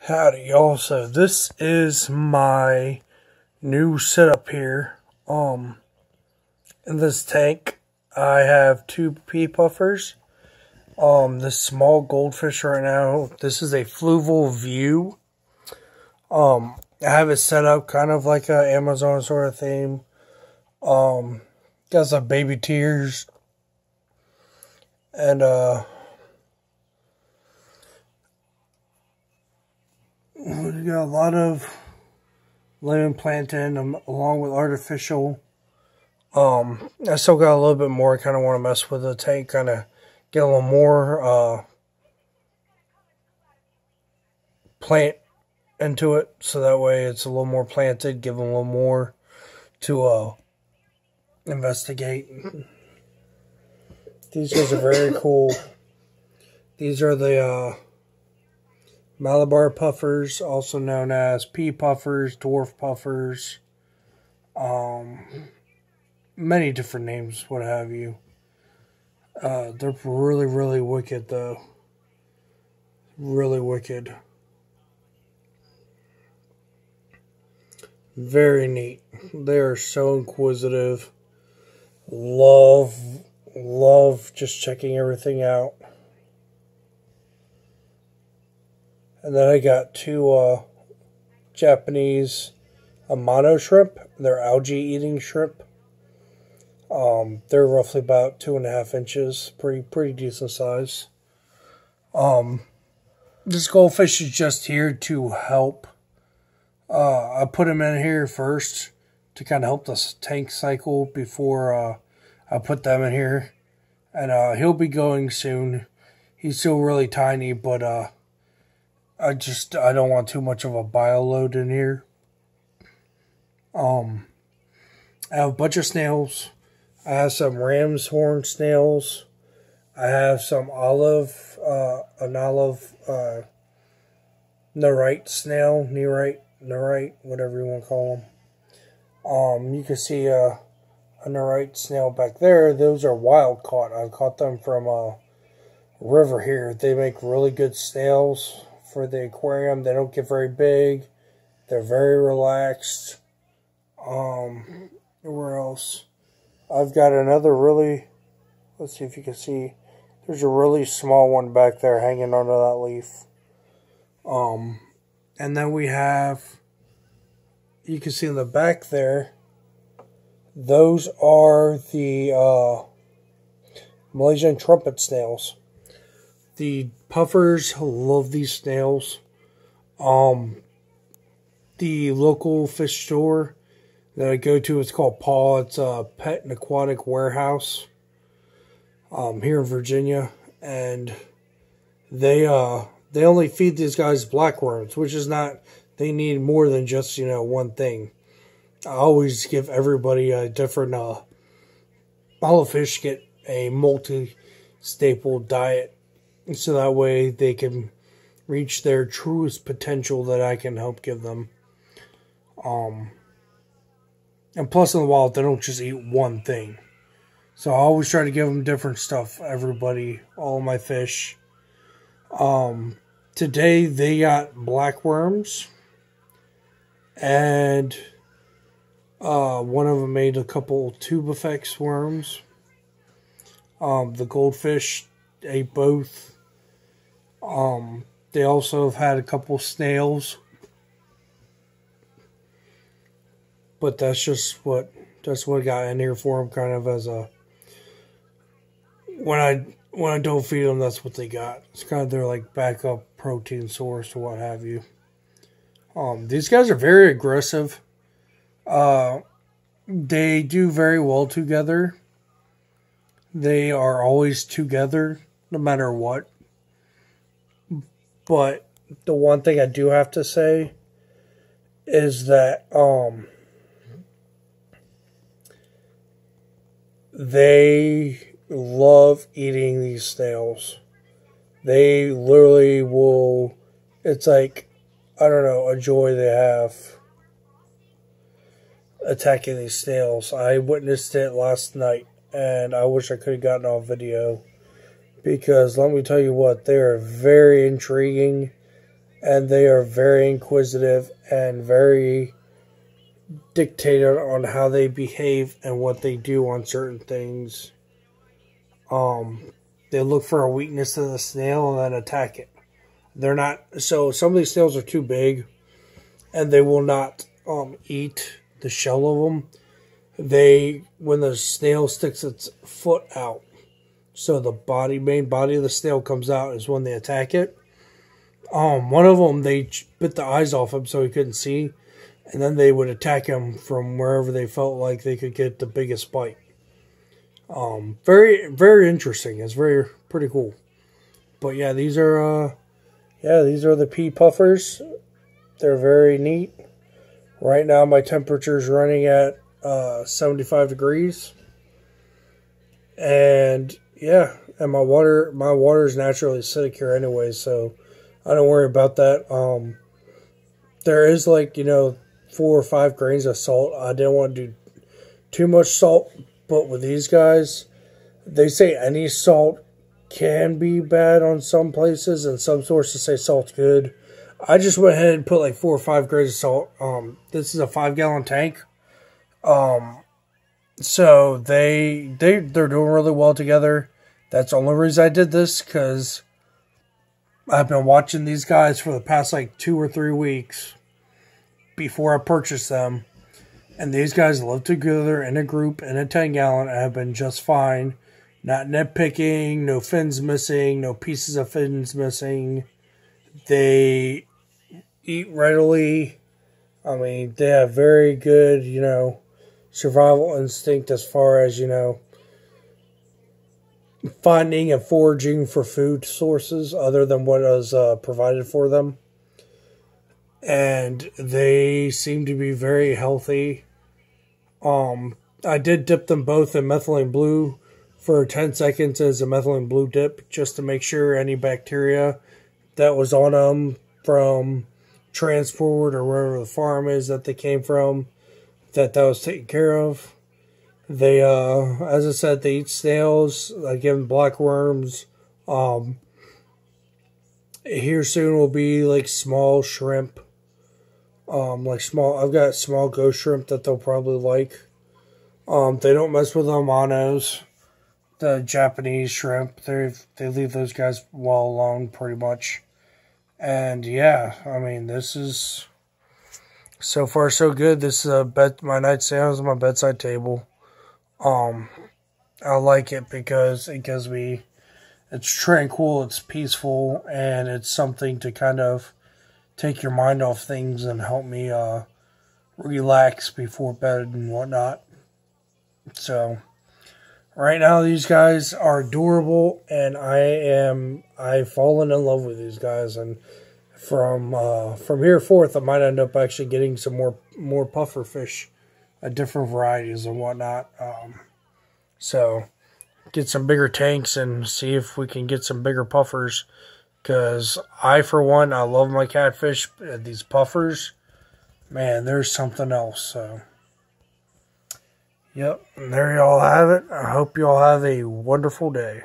Howdy y'all, so this is my new setup here. In this tank I have two pea puffers. This small goldfish right now, this is a fluval view. I have it set up kind of like a Amazon sort of theme. Got some baby tears and we got a lot of lemon plantain along with artificial. I still got a little bit more. I kind of want to mess with the tank, kind of get a little more plant into it, so that way it's a little more planted, give them a little more to investigate. These guys are very cool. These are the Malabar puffers, also known as pea puffers, dwarf puffers, many different names, what have you. They're really, really wicked, though. Really wicked. Very neat. They are so inquisitive. Love just checking everything out. And then I got two Japanese Amano shrimp. They're algae-eating shrimp. They're roughly about 2.5 inches. Pretty decent size. This goldfish is just here to help. I put him in here first to kind of help the tank cycle before I put them in here. And he'll be going soon. He's still really tiny, but I don't want too much of a bio load in here. I have a bunch of snails. I have some ram's horn snails. I have some nerite snail, nerite, whatever you want to call them. You can see a nerite snail back there. Those are wild caught. I caught them from a river here. They make really good snails for the aquarium. They don't get very big. They're very relaxed. Where else? I've got another really, let's see if you can see, there's a really small one back there hanging onto that leaf. And then we have, you can see in the back there, those are the Malaysian trumpet snails. The puffers love these snails. The local fish store that I go to, it's called Paw. It's a pet and aquatic warehouse here in Virginia, and they only feed these guys blackworms, which is not, they need more than just, one thing. I always give everybody a different, all the fish get a multi-staple diet, so that way they can reach their truest potential that I can help give them. And plus in the wild, they don't just eat one thing. So I always try to give them different stuff, everybody, all my fish. Today they got blackworms. And one of them made a couple tubifex worms. The goldfish ate both. They also have had a couple snails. But that's what I got in here for them, kind of as a, when I don't feed them, that's what they got. It's kind of their like backup protein source or what have you. These guys are very aggressive. They do very well together. They are always together, no matter what. But the one thing I do have to say is that they love eating these snails. They literally will, it's like, I don't know, a joy they have attacking these snails. I witnessed it last night, and I wish I could have gotten on video, because let me tell you what, they are very intriguing. and they are very inquisitive and very dictated on how they behave and what they do on certain things. They look for a weakness in the snail and then attack it. They're not, so some of these snails are too big and they will not eat the shell of them. When the snail sticks its foot out, so the main body of the snail comes out, is when they attack it. One of them, they bit the eyes off him so he couldn't see, and then they would attack him from wherever they felt like they could get the biggest bite. Very, very interesting. It's pretty cool. But yeah, these are the pea puffers. They're very neat. Right now, my temperature is running at 75 degrees, and yeah, and my water is naturally acidic here anyway, so I don't worry about that. There is 4 or 5 grains of salt. I didn't want to do too much salt, but with these guys, they say any salt can be bad on some places, and some sources say salt's good. I just went ahead and put 4 or 5 grains of salt. This is a 5-gallon tank. So they're doing really well together. That's the only reason I did this, because I've been watching these guys for the past 2 or 3 weeks before I purchased them. And these guys live together in a group in a 10-gallon and have been just fine. Not nitpicking, no fins missing, no pieces of fins missing. They eat readily. I mean, they have very good, survival instinct as far as, finding and foraging for food sources other than what is provided for them. And they seem to be very healthy. I did dip them both in methylene blue for 10 seconds as a methylene blue dip, just to make sure any bacteria that was on them from transport or wherever the farm is that they came from, that was taken care of. They, as I said, they eat snails. I give them black worms. Here soon will be small shrimp. I've got small ghost shrimp that they'll probably like. They don't mess with Amanos, the Japanese shrimp. They leave those guys well alone, pretty much. And yeah, I mean, this is so far so good. This is my nightstand on my bedside table. I like it because it gives me, it's tranquil, it's peaceful, and it's something to kind of take your mind off things and help me relax before bed and whatnot. So right now these guys are adorable, and I've fallen in love with these guys, and from here forth I might end up actually getting some more puffer fish, different varieties and whatnot. So get some bigger tanks and see if we can get some bigger puffers, because for one, I love my catfish. These puffers, man, there's something else. So yep, and there y'all have it. I hope y'all have a wonderful day.